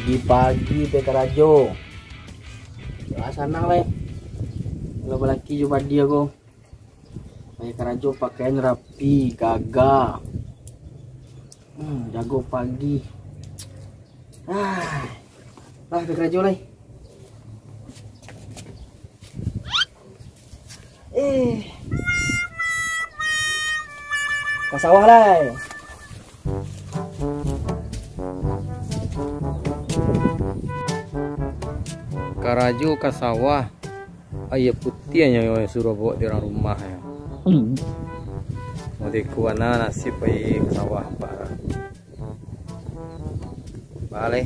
Pagi-pagi Teh Karajo. Ya senang le. Kalau laki coba dia go. Teh Karajo pakaian rapi, gagah. Jago pagi. Teh Karajo le. Ke sawah le. Karajo ke sawah. Ayah putihnya yang suruh bawa di orang rumah ya. Mau dikuana nasib pergi ke sawah pak. Balik.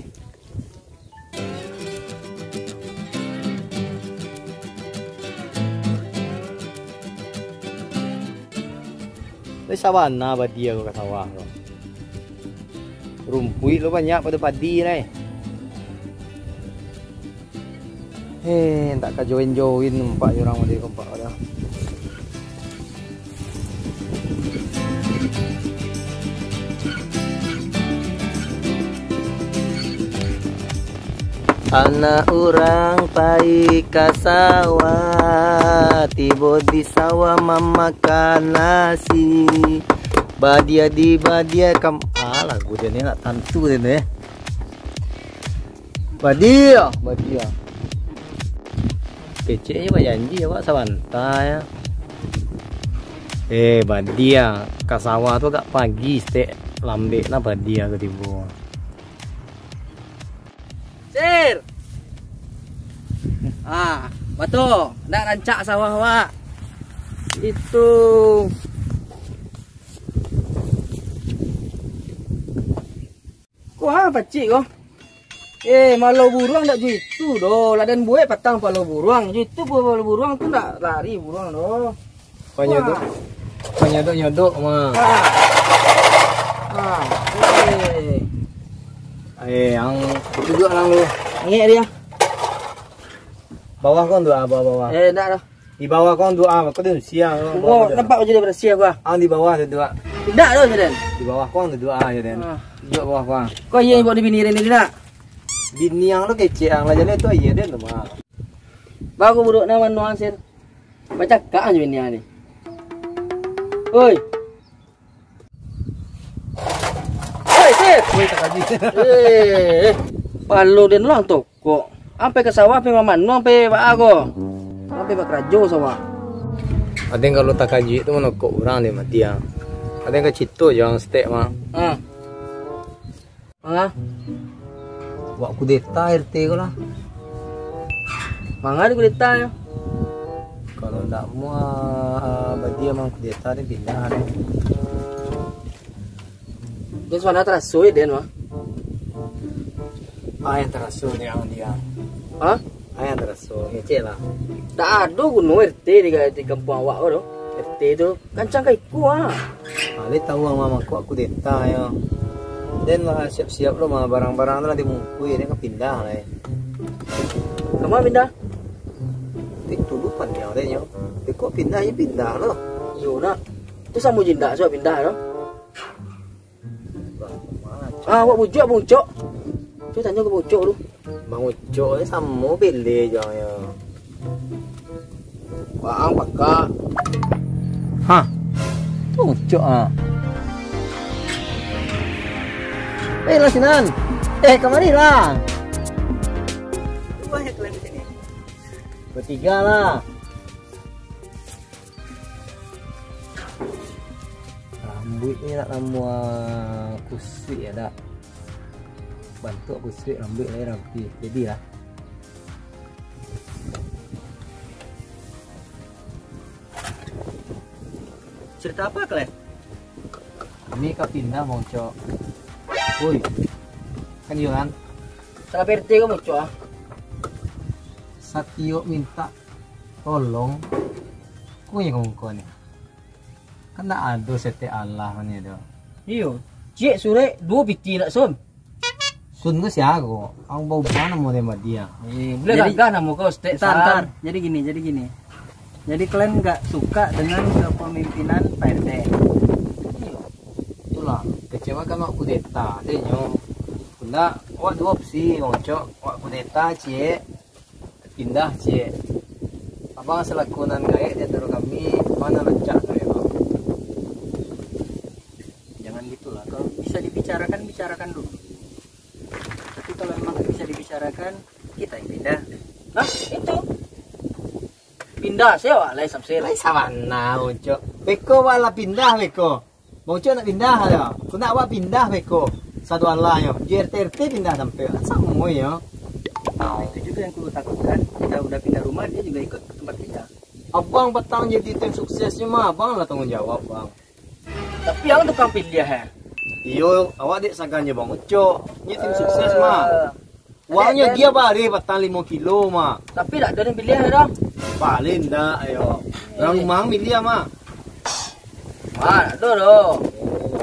Di sabana dia ke sawah lo. Rumput lo banyak pada padi nih. Tak ka join nampak orang mau kompak dah. Anak orang pai ka sawah, tiba di sawah memakan nasi. Badia di badia lagu dia ni nak tantu dia. Badia. Keceknya pak janji ya pak Savanta ya. Badia ke sawah tu agak pagi stek lambe na badia ke tibu. Sir. Betul. Nak rancak sawah pak. Itu. Wah, pacik kau. Malu buruang tak gitu doh. Ladan buai patang palu buruang. Gitu palu buruang tu tak lari buruang doh. Nyodok mah. Yang duduk lang lu. Ngek dia. Bawah kau doa bawah. Tak dah. Di bawah kau doa, kau tu siang. Oh, nampak je daripada siang gua. Di bawah tu doa. Tidak doh jaden. Di bawah kau tu doa jaden. Duduk bawah kau. Kau yang buat di bini ni tidak? Bini yang lo kecil yang lah jadi tu iya deh tu mah. Bagus buruk nama nuan sir. Baca kak aja bini ni. Oi. Oi sir. Oi tak kaji. Palu den lang toko. Ampe ke sawah pe maman nu ampe ba ako. Ampe ba Karajo sawah. Ada yang kalau tak kaji tu mana kok orang dia mati yang. Ada yang kecito jangan stek mah. Wak kudeta RT ko lah. Mangga di kudeta ya. Kalau nak mau badia mang kudeta ni pindah ni. Dia suara terasui den mah. Yang terasuh ni yang dia. Yang terasuh ngecek lah. Tak ada gunung RT di kampung awak tu. RT tu kancang kaiku Dia tahu mama ko kudeta ya. Dan siap-siap lo mah barang-barang tu nanti mungkui dia kan pindah lah. Kemana pindah? Itu lupa dia dia. Dia kok pindah lo. Yo nak. Tu sama jindak so pindah lo. Awak bujuk. Tu tanya ke bujuk tu. Bang ucok ni sama beli je ya. Bang pakak. Ucok lah Sinan. Kemari lah. Banyak kalian di sini. Bertiga lah. Rambut ni nak nama kusik ya dak. Bantu kusik rambut ni rapi. Jadi lah. Cerita apa kalian? Ini kau pindah mau cok. Woi, kan iya kan? Salah PRT kamu cok Satio minta tolong. Kau yang kau ni. Kan tak ada sete Allah kan itu. Iyo, cik sore 2 piti nak sun. Sun ke siapa kau? Ang bau mana mau tembak dia? Boleh gagah nama kau stek sar. Jadi gini. Jadi kalian nggak suka dengan kepemimpinan PRT. Itulah kecewa kan aku kudeta, dia nyo. Bunda Wak dua opsi, ngocok, wak kudeta cie, pindah cie. Abang selaku nan gaek di antara kami, mana rancak gaek bang? Jangan gitulah. Kalau bisa dibicarakan, bicarakan dulu. Tapi kalau memang nggak bisa dibicarakan, kita yang pindah. Hah? Itu? Pindah sewa lah samsir. Lai sabana ngocok. Beko wala pindah beko. Ngocok nak pindah ada. Ku nak wak pindah beko. Satu Allah yo. JRT pindah sampai. Sama yo. Nah, itu juga yang aku takutkan. Kita udah pindah rumah, dia juga ikut ke tempat kita. Abang petang jadi tim suksesnya mah, abang lah tanggung jawab bang. Tapi yang tukang pilih ya. Iyo, awak dek saganya bang Ucok. Ini tim sukses mah. Uangnya dia bari petang 5 kilo mah. Tapi tak ada yang pilih ya dong. Paling dah, ayo. Orang rumah milih mah. Wah, ada dong.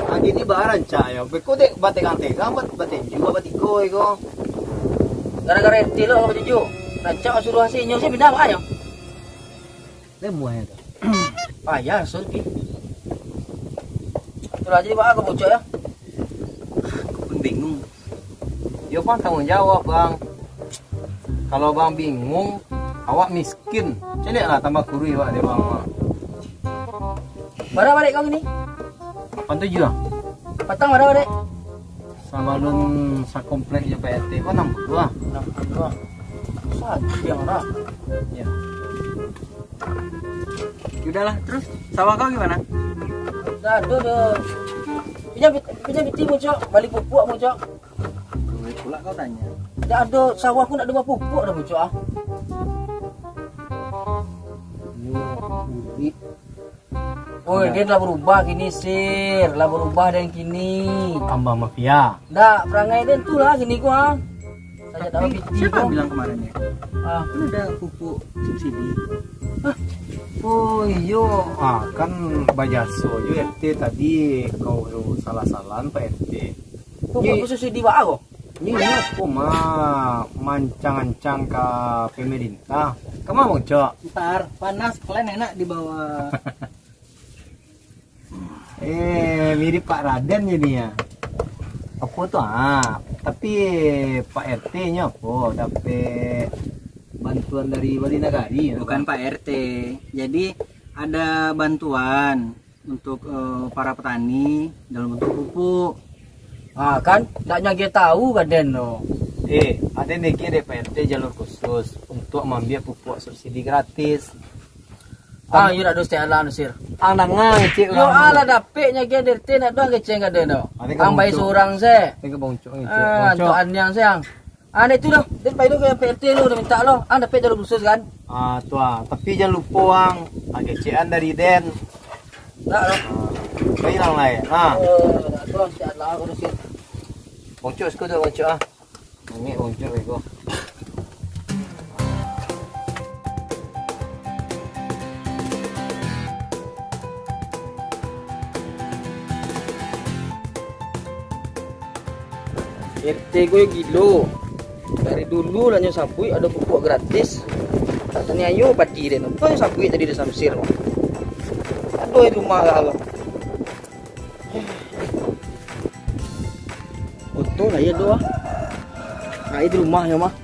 Ah gini baran cak yo. Beko dek bategang-tegang baten juga batiko iko. Gara-gara itu lo apa tujuh? Rancak suruh hasilnya sih pindah apa aja? Lemu ya tuh. Payah sulpi. Itulah jadi pak aku bocor ya. Aku pun bingung. Yo bang tanggung jawab bang. Kalau bang bingung, awak miskin. Cek lah tambah kurui wak dia bang. Mana balik kau ini? Pantu juga. Patang mana balik? Sama lun sakomplek je PRT kok 60 lah. 62. Satu yang mana? Ya. Udahlah, terus sawah kau gimana? Dah, aduh. Pinjam biti bocok, balik pupuk bocok. Duit pula kau tanya. Dah ada sawahku nak ada pupuk dah bocok ah. Duit. Oh, dia telah berubah kini sir, telah berubah dan kini. Tambah mafia. Dah, perangai dia tu lah gini gua. Saya tak biti. Siapa bilang kemarin ya? Ah, Kan ada pupuk subsidi. Oh iyo, kan bajaso yo RT tadi kau salah-salahan Pak RT. pupuk subsidi wa aku. Ini aku mah mancang-ancang ke pemerintah. Kamu mau cok? Ntar panas kalian enak di bawah. Mirip Pak Raden jadinya. Aku tuh tapi Pak RT-nya apa? Dapat bantuan dari Wali Nagari. Bukan Pak RT. Jadi ada bantuan untuk para petani dalam bentuk pupuk. Ah kan, tak nyagi tahu kaden no. Ada nih dari Pak RT jalur khusus untuk mengambil pupuk subsidi gratis. Ah, you nak dosti ala sir. Anangan cik Yo ala dapet nyagi DRT nak doang keceng kaden no. Ang bayi seorang se. Tengok bongcok ni cik. Ah, tuan yang sayang. Ah, itu dah. Dia bayi tu ke PRT lu dah minta lo. Ah, dapat jalur khusus kan? Tua. Tapi jangan lupa wang. Agak dari Den. Tak lo. Kau hilang lah ya. Tak doang si ala aku sir. Bongcok sekut tu bongcok ah. Ini bongcok ego. RT gue gilo. Dari dulu lah sabui ada pupuk gratis. Katanya ayo padi deh. Tuh yang sabui tadi di Samsir. Aduh itu rumah lah. Betul lah ya doa. Nah itu rumahnya mah.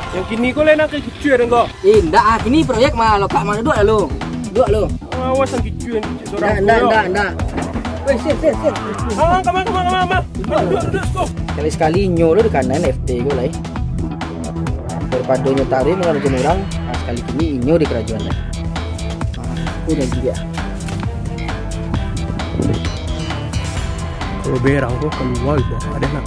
Yang kini kau lain nak kecil dan kau. Ndak ini proyek mah lo kak mana dua lo. Dua lo. Awas yang kecil orang. Ndak. Weh, sir. Kemana. Duduk kau. Sekali-sekali nyuruh di kanan FT gue lah. Daripada nyetari mengerjakan orang, sekali kini inyo di kerajaan lah. Udah juga. Kalau berang kau keluar ada nak.